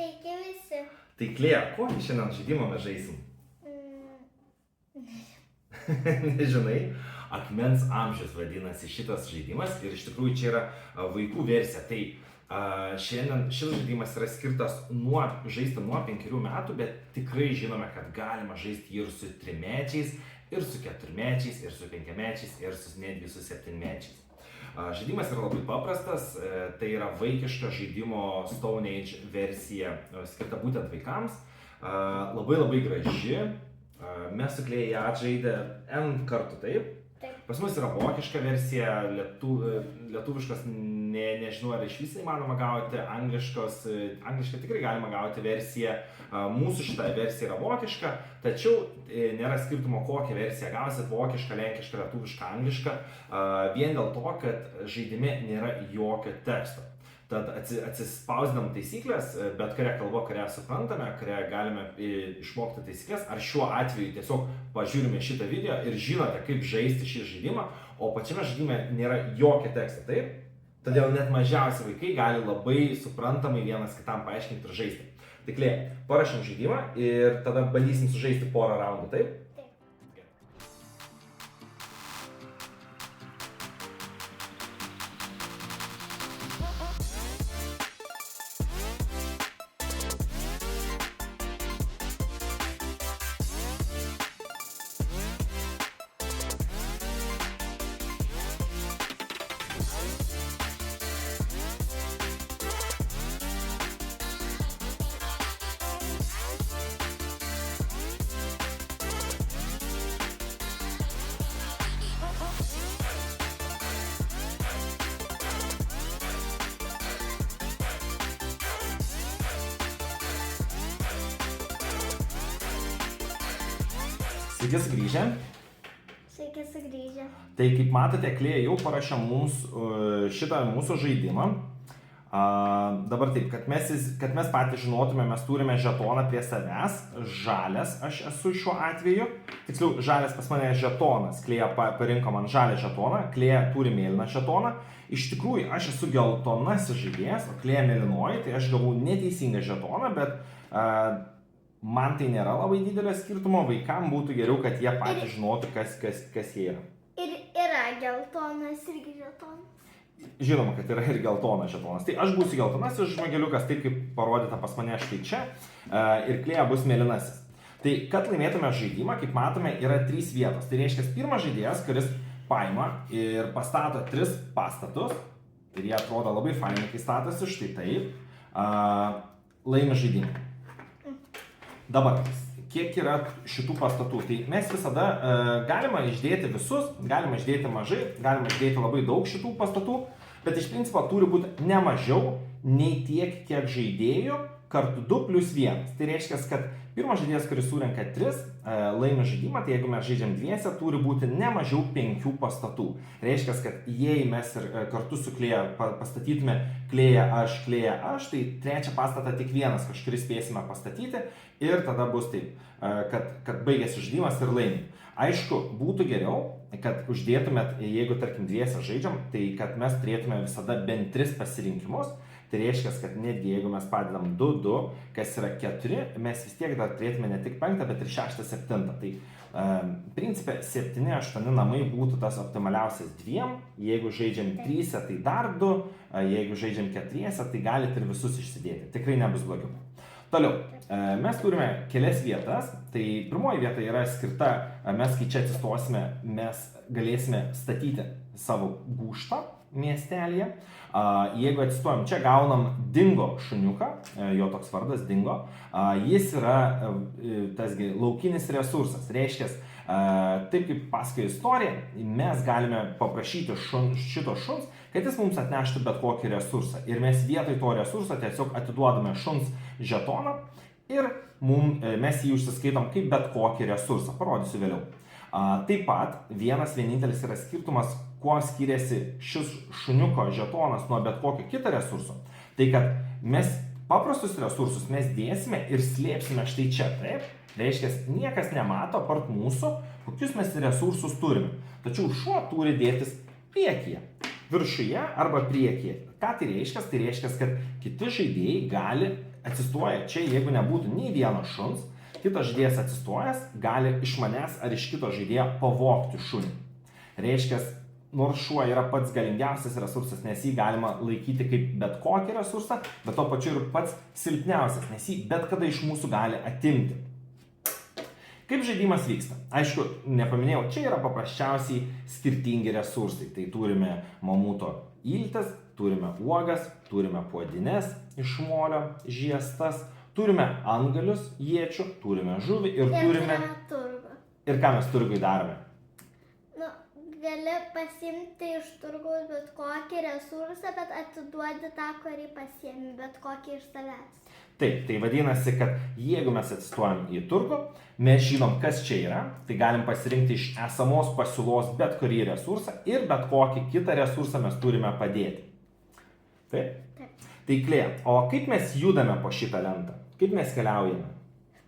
Sveiki visi. Tai Klėja, kokį šiandien žaidimą mes žaisim? Nežinai, akmens amžius vadinasi šitas žaidimas ir iš tikrųjų čia yra vaikų versija. Tai šiandien šis žaidimas yra skirtas žaisti nuo 5 metų, bet tikrai žinome, kad galima žaisti ir su 3-mečiais, ir su 4-mečiais, ir su 5-mečiais, ir netgi su 7-mečiais. Žaidimas yra labai paprastas, tai yra vaikiška žaidimo Stone Age versija skirta būtent vaikams. Labai graži. Mes su Klėja ją atžaidę N kartų, taip? Pas mus yra vokiška versija, lietuviškos nežinau, ar iš viso įmanoma gauti, anglišką tikrai galima gauti versiją. Mūsų šita versija yra vokiška, tačiau nėra skirtumo, kokią versiją gausit, vokišką, lenkišką, lietuvišką, anglišką, vien dėl to, kad žaidime nėra jokio teksto. Tad atsispausdinam taisyklės, bet kurią kalbą, kurią suprantame, kurią galime išmokti taisyklės, ar šiuo atveju tiesiog pažiūrime šitą video ir žinote, kaip žaisti šį žaidimą, o pačiame žaidime nėra jokio teksto, taip? Todėl net mažiausi vaikai gali labai suprantamai vienas kitam paaiškinti ir žaisti. Tai Klėja, parašym žaidimą ir tada bandysim sužaisti porą raundų, taip? Sveiki sugrįžę. Sveiki sugrįžę. Tai kaip matote, Klėja jau parašė mums šitą mūsų žaidimą. Dabar taip, kad mes patys žinotume, mes turime žetoną prie savęs. Žalias aš esu šiuo atveju. Tiksliau, žalias pas mane žetonas. Klėja parinko man žalią žetoną. Klėja turi mėlyną žetoną. Iš tikrųjų, aš esu geltonasis žaidėjas, o Klėja mėlynoji. Tai aš gavau neteisingą žetoną, bet man tai nėra labai didelio skirtumo, vaikam būtų geriau, kad jie patys žinotų, kas jie yra. Ir yra geltonas irgi žetonas. Žinoma, kad yra ir geltonas žetonas. Tai aš būsiu geltonasis žmogeliukas, taip kaip parodyta pas mane štai čia, ir Klėja bus mėlynasis. Tai kad laimėtume žaidimą, kaip matome, yra 3 vietos. Tai reiškia, pirmas žaidėjas, kuris paima ir pastato 3 pastatus, ir jie atrodo labai fainai, kai statosi štai taip, laimi žaidimą. Dabar, kiek yra šitų pastatų? Tai mes visada galima išdėti visus, galima išdėti mažai, galima išdėti labai daug šitų pastatų, bet iš principo turi būti ne mažiau nei tiek, kiek žaidėjų kartu 2 + 1. Tai reiškia, kad pirmas žaidėjas, kuris surenka 3, laimi žaidimą, tai jeigu mes žaidžiam dviese, turi būti ne mažiau 5 pastatų. Reiškia, kad jei mes ir kartu su Klėja pastatytume Klėja aš, tai trečią pastatą tik vienas kažkuris spėsime pastatyti ir tada bus taip, kad baigėsi žaidimas ir laimi. Aišku, būtų geriau, kad uždėtumėt, jeigu tarkim dviese žaidžiam, tai kad mes turėtume visada bent 3 pasirinkimus. Tai reiškia, kad netgi jeigu mes padedam 2, kas yra 4, mes vis tiek dar turėtume ne tik 5, bet ir 6, 7. Tai principė 7, 8 namai būtų tas optimaliausias 2, jeigu žaidžiam 3, tai dar 2, jeigu žaidžiam 4, tai galite ir visus išsidėti, tikrai nebus blogiau. Toliau, mes turime kelias vietas, tai pirmoji vieta yra skirta, mes kai čia atsistosime, mes galėsime statyti savo gūžtą miestelėje. Jeigu atsistojam, čia gaunam Dingo šuniuką, jo toks vardas Dingo, jis yra tasgi laukinis resursas, reiškia, taip kaip pasakoja istorija, mes galime paprašyti šito šuns, kad jis mums atneštų bet kokį resursą ir mes vietoj to resurso tiesiog atiduodame šuns žetoną ir mes jį užsiskaitom kaip bet kokį resursą, parodysiu vėliau. Taip pat vienintelis yra skirtumas, kuo skiriasi šis šuniuko žetonas nuo bet kokio kito resurso. Tai kad mes paprastus resursus mes dėsime ir slėpsime štai čia, taip? Reiškia, niekas nemato apart mūsų, kokius mes resursus turime. Tačiau šuo turi dėtis priekyje, viršuje arba priekyje. Ką tai reiškia? Tai reiškia, kad kiti žaidėjai gali atsistoja čia, jeigu nebūtų nei vieno šuns, kitas žaidėjas atsistojęs gali iš manęs ar iš kito žaidėjo pavogti šunį. Reiškia, nors šuo yra pats galingiausias resursas, nes jį galima laikyti kaip bet kokį resursą, bet to pačiu ir pats silpniausias, nes jį bet kada iš mūsų gali atimti. Kaip žaidimas vyksta? Aišku, nepaminėjau, čia yra paprasčiausiai skirtingi resursai. Tai turime mamuto iltis, turime uogas, turime puodines iš molio, žiestas, turime antgalius, iečių, turime žuvį ir turime... turgų. Ir ką mes turgui darome? Nu, gali pasimti iš turgaus bet kokį resursą, bet atiduodi tą, kurį pasiemi, bet kokį iš savęs. Taip, tai vadinasi, kad jeigu mes atsistojam į turgų, mes žinom, kas čia yra, tai galim pasirinkti iš esamos pasiūlos bet kurį resursą ir bet kokį kitą resursą mes turime padėti. Taip? Taip. Tai Klėja, o kaip mes judame po šitą lentą? Kaip mes keliaujame?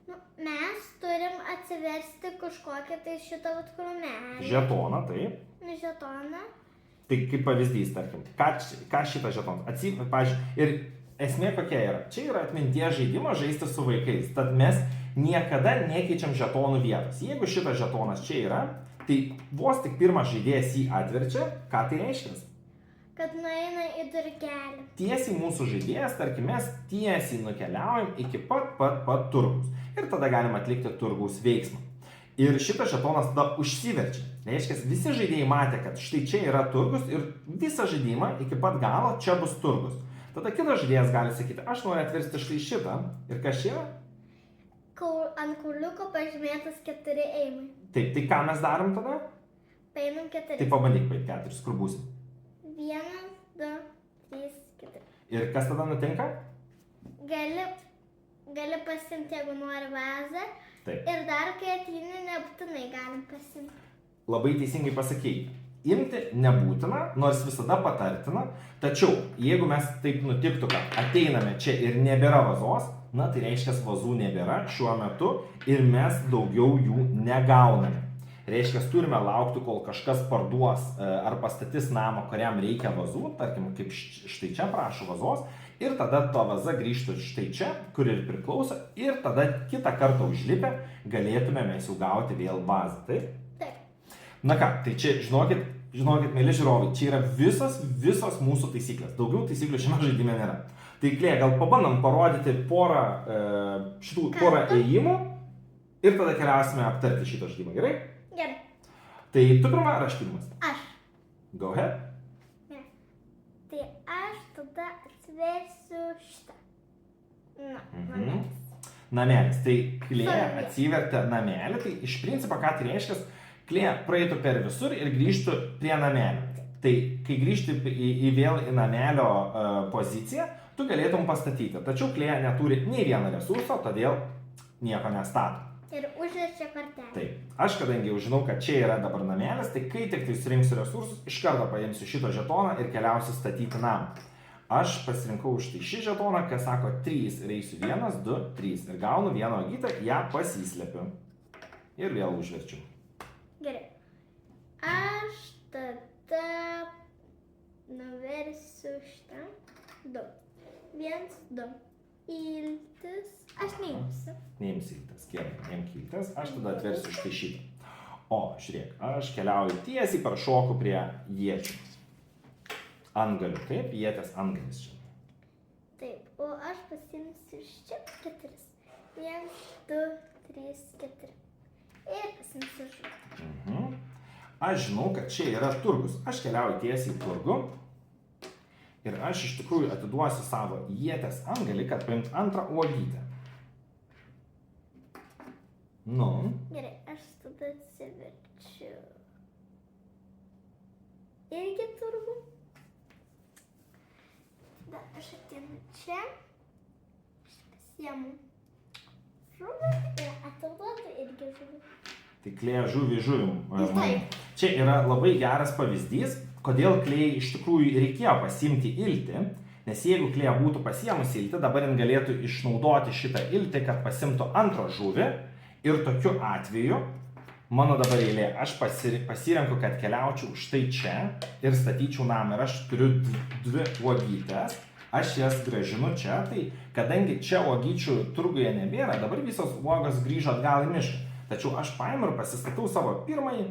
Nu, mes turim atsiversti kažkokią tai šitą krūmelį. Žetoną, taip. Žetoną. Tai kaip pavyzdys, tarkim, ką šitą žetoną? Pavyzdžiui, ir esmė kokia yra? Čia yra atminties žaidimas žaisti su vaikais, tad mes niekada nekeičiam žetonų vietos. Jeigu šitas žetonas čia yra, tai vos tik pirmas žaidėjas jį atverčia, ką tai reiškia? Kad nueina į turgelį. Tiesiai mūsų žaidėjas, tarkim, mes tiesiai nukeliaujam iki pat turgus. Ir tada galim atlikti turgaus veiksmą. Ir šitas žetonas tada užsiverčia. Reiškia, visi žaidėjai matė, kad štai čia yra turgus ir visą žaidimą iki pat galo čia bus turgus. Tada kitas žaidėjas gali sakyti, aš noriu atversti štai šitą. Ir kas čia yra? Ant kauliuko pažymėtas 4 eimai. Taip, tai ką mes darom tada? Paeinam 4. Tai pabandyk paeit 4, kur būsi. 1, 2, 3, 4. Ir kas tada nutinka? Gali pasimti, jeigu nori vazą. Taip. Ir dar, kai ateini, nebūtinai galim pasimti. Labai teisingai pasakei. Imti nebūtina, nors visada patartina, tačiau jeigu mes taip nutiktų, kad ateiname čia ir nebėra vazos, na tai reiškia, vazų nebėra šiuo metu ir mes daugiau jų negauname. Reiškia, turime laukti, kol kažkas parduos ar pastatys namą, kuriam reikia vazų, tarkim, kaip štai čia prašo vazos, ir tada to vaza grįžtų štai čia, kur ir priklauso, ir tada kitą kartą užlipę galėtume mes jau gauti vėl vazą. Taip? Taip. Na ką, tai čia žinokit, mėly žiūrovai, čia yra visos mūsų taisyklės. Daugiau taisyklių šiame žaidime nėra. Tai Klėja, gal pabandom parodyti porą ėjimų ir tada keliausime aptarti šitą žaidimą, gerai? Gerai. Tai tu pirma ar aš pirmas? Aš. Go ahead. Ne. Tai aš tada atsiversiu šitą. Namelis. Namelis. Tai Klėja atsivertė namelį, tai iš principo ką tai reiškia? Klėja praeitų per visur ir grįžtų prie namelio. Tai kai grįžti vėl į namelio poziciją, tu galėtum pastatyti. Tačiau Klėja neturi nei vieno resurso, todėl nieko nestato. Ir užverčia kortelę. Taip. Aš kadangi jau žinau, kad čia yra dabar namelis, tai kai tik tai surinksiu resursus, iš karto paimsiu šitą žetoną ir keliausiu statyti namą. Aš pasirinkau štai šį žetoną, kas sako 3 ir eisiu 1, 2, 3. Ir gaunu vieną uogytę, ją pasislepiu. Ir vėl užverčiu. Gerai. Aš tada nuversiu šitą. 2. 1, 2. Iltis. Aš neimsiu. Neimsi iltis, gerai, neimk iltis. Aš tada atversiu štai šitą. O, žiūrėk, aš keliauju tiesiai per šoku prie iečių. Antgalių, taip, ietės antgalis čia. Taip, o aš pasimsiu iš čia 4. 1, 2, 3, 4. Ir pasimsiu žuvį. Aš žinau, kad čia yra turgus. Aš keliauju tiesiai į turgų. Ir aš iš tikrųjų atiduosiu savo ietės antgalį, kad paimt antrą uogytę. Nu. Gerai, aš tada atsiverčiu. Irgi turgų. Tada aš ateinu čia. Aš pasiemu žuvį ir atiduodu irgi žuvį. Tai Klėja žuvim. Taip. Čia yra labai geras pavyzdys, kodėl Klėjai iš tikrųjų reikėjo pasiimti iltį, nes jeigu Klėja būtų pasiemusi iltį, dabar jin galėtų išnaudoti šitą iltį, kad pasimtų antrą žuvį ir tokiu atveju, mano dabar eilė, aš pasirenku, kad keliaučiau štai čia ir statyčiau namą ir aš turiu 2 uogytės, aš jas grąžinu čia, tai kadangi čia uogyčių turguje nebėra, dabar visos uogos grįžo atgal į mišką. Tačiau aš paimu ir pasistatau savo pirmąjį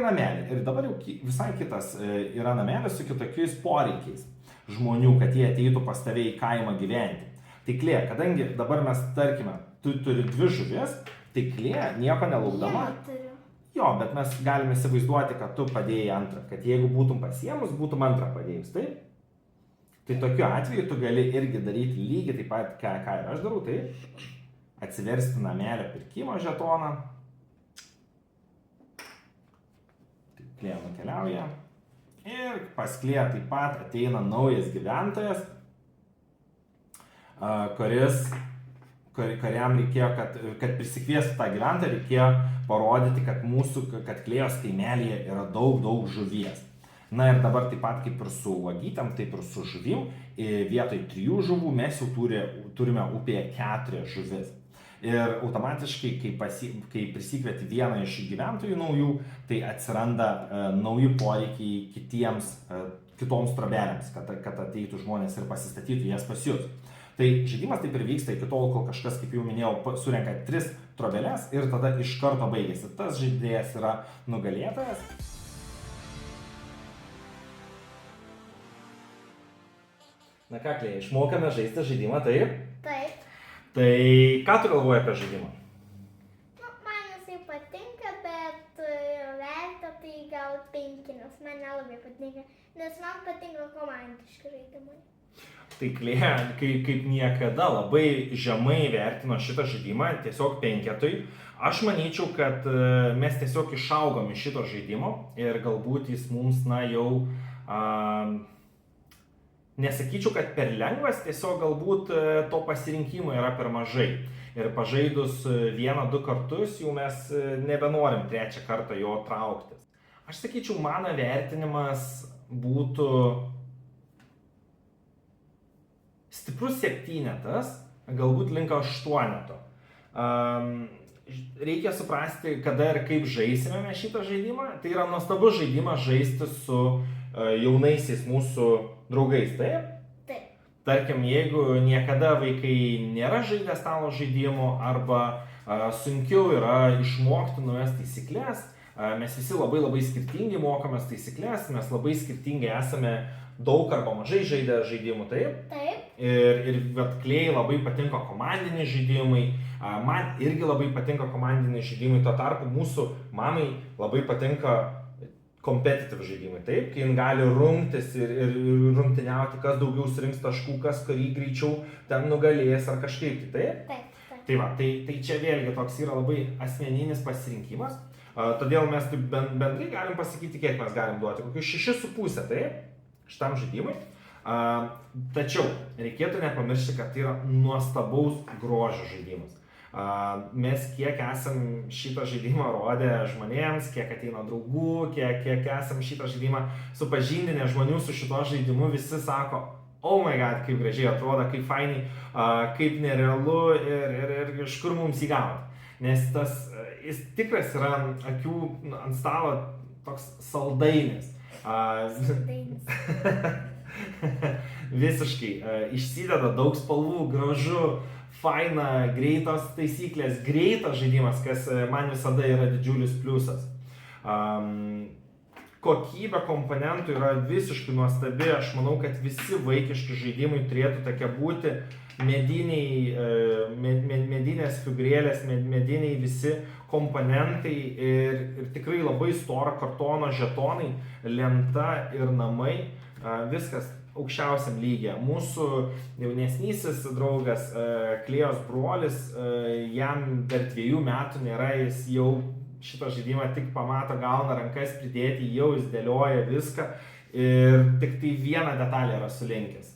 namelį. Ir dabar jau visai kitas yra namelis su kitokiais poreikiais žmonių, kad jie ateitų pas tave į kaimą gyventi. Tai Klė, kadangi dabar mes, tarkime, tu turi 2 žuvis, tai Klė nieko nelaukdama. Jo, bet mes galime įsivaizduoti, kad tu padėjai antrą, kad jeigu būtum pasiemus, būtum antrą padėjus, taip? Tai tokiu atveju tu gali irgi daryti lygiai taip pat, ką ir aš darau, taip? Atsiversti namelio pirkimo žetoną. Taip, Klė nukeliauja. Ir pas Klė taip pat ateina naujas gyventojas, kuriam reikėjo, kad prisikviestų tą gyventoją, reikėjo parodyti, kad Klėjos kaimelyje yra daug žuvies. Na ir dabar taip pat kaip ir su uogytėm, taip ir su žuvim, vietoj 3 žuvų mes jau turime upėje 4 žuvis. Ir automatiškai, kai prisikvieti vieną iš gyventojų naujų, tai atsiranda nauji poreikiai kitoms trobelėms, kad ateitų žmonės ir pasistatytų jas pas jus. Tai žaidimas taip ir vyksta iki tol, kol kažkas, kaip jau minėjau, surenka 3 trobelės ir tada iš karto baigėsi. Tas žaidėjas yra nugalėtojas. Na ką, Klė, išmokame žaisti žaidimą, taip? Taip. Tai ką tu galvoji apie žaidimą? Man jisai patinka, bet verta tai gal 5, nes man nelabai patinka, nes man patinka komandiški žaidimai. Tai Klė, kaip niekada labai žemai vertino šitą žaidimą, tiesiog 5. Aš manyčiau, kad mes tiesiog išaugom iš šito žaidimo ir galbūt jis mums, jau... Nesakyčiau, kad per lengvas, tiesiog galbūt to pasirinkimo yra per mažai. Ir pažaidus 1-2 kartus jau mes nebenorim 3 kartą jo trauktis. Aš sakyčiau, mano vertinimas būtų stiprus 7, galbūt link 8. Reikia suprasti, kada ir kaip žaisime mes šitą žaidimą. Tai yra nuostabus žaidimas žaisti su jaunaisiais mūsų draugais, taip? Taip. Tarkim, jeigu niekada vaikai nėra žaidę stalo žaidimų arba sunkiau yra išmokti naujas taisyklės, mes visi labai skirtingai mokomės taisyklės, mes labai skirtingai esame daug arba mažai žaidę žaidimų, taip? Taip. Ir Klėjai labai patinka komandiniai žaidimai, man irgi labai patinka komandiniai žaidimai, tuo tarpu mūsų mamai labai patinka competitive žaidimai, taip, kai jin gali rungtis ir rungtyniauti, kas daugiau surinks taškų, kas kurį greičiau ten nugalės ar kažkaip, taip? Taip. Tai va, tai čia vėlgi toks yra labai asmeninis pasirinkimas, todėl mes taip bendrai galim pasakyti, kiek mes galim duoti, kokius 6,5, taip, šitam žaidimui. Tačiau reikėtų nepamiršti, kad tai yra nuostabaus grožio žaidimas. Mes kiek esam šitą žaidimą rodę žmonėms, kiek ateina draugų, kiek esam šitą žaidimą supažindinę žmonių su šito žaidimu, visi sako, oh my god, kaip gražiai atrodo, kaip fainai, kaip nerealu ir iš kur mums įgauti. Nes jis tikras yra akių ant stalo toks saldainis. Visiškai išsideda daug spalvų, gražu, faina, greitos taisyklės, greitas žaidimas, kas man visada yra didžiulis pliusas. Kokybė komponentų yra visiškai nuostabi, aš manau, kad visi vaikiški žaidimai turėtų tokia būti medinės figūrėlės, mediniai visi komponentai ir tikrai labai stora kartono žetonai, lenta ir namai, viskas aukščiausiam lygyje. Mūsų jaunesnysis draugas, Klėjos brolis, jam dar 2 metų nėra, jis jau šitą žaidimą tik pamato, gauna rankas pridėti, jau jis dėlioja viską ir tik tai vieną detalę yra sulenkęs,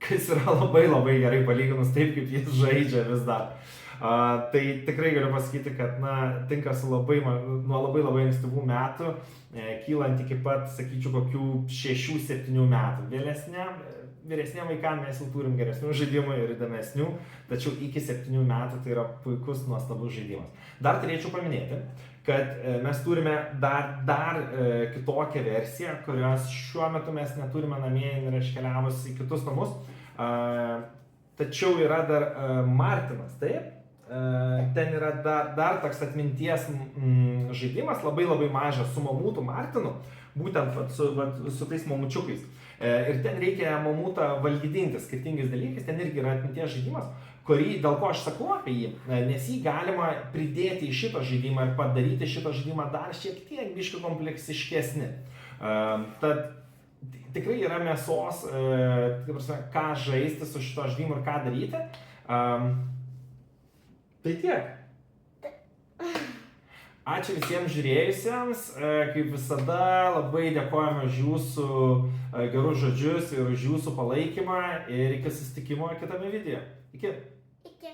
kas yra labai gerai palyginus taip, kaip jis žaidžia vis dar. Tai tikrai galiu pasakyti, kad tinka su nuo labai ankstyvų metų, kylant iki pat, sakyčiau, kokių 6-7 metų. Vyresniam vaikam mes jau turim geresnių žaidimų ir įdomesnių, tačiau iki 7 metų tai yra puikus, nuostabus žaidimas. Dar turėčiau paminėti, kad mes turime dar kitokią versiją, kurios šiuo metu mes neturime namie ir iškeliavus į kitus namus. Tačiau yra dar Martinas, taip? Ten yra dar toks atminties žaidimas, labai labai mažas, su mamutu Martinu, būtent su tais mamučiukais. Ir ten reikia mamutą valgydinti skirtingais dalykais, ten irgi yra atminties žaidimas, dėl ko aš sakau apie jį, nes jį galima pridėti į šitą žaidimą ir padaryti šitą žaidimą dar šiek tiek biškai kompleksiškesnį. Tad tikrai yra mėsos, ką žaisti su šito žaidimu ir ką daryti. Tai tiek. Ačiū visiems žiūrėjusiems, kaip visada labai dėkojame už jūsų gerus žodžius ir už jūsų palaikymą ir iki susitikimo kitame video. Iki. Iki.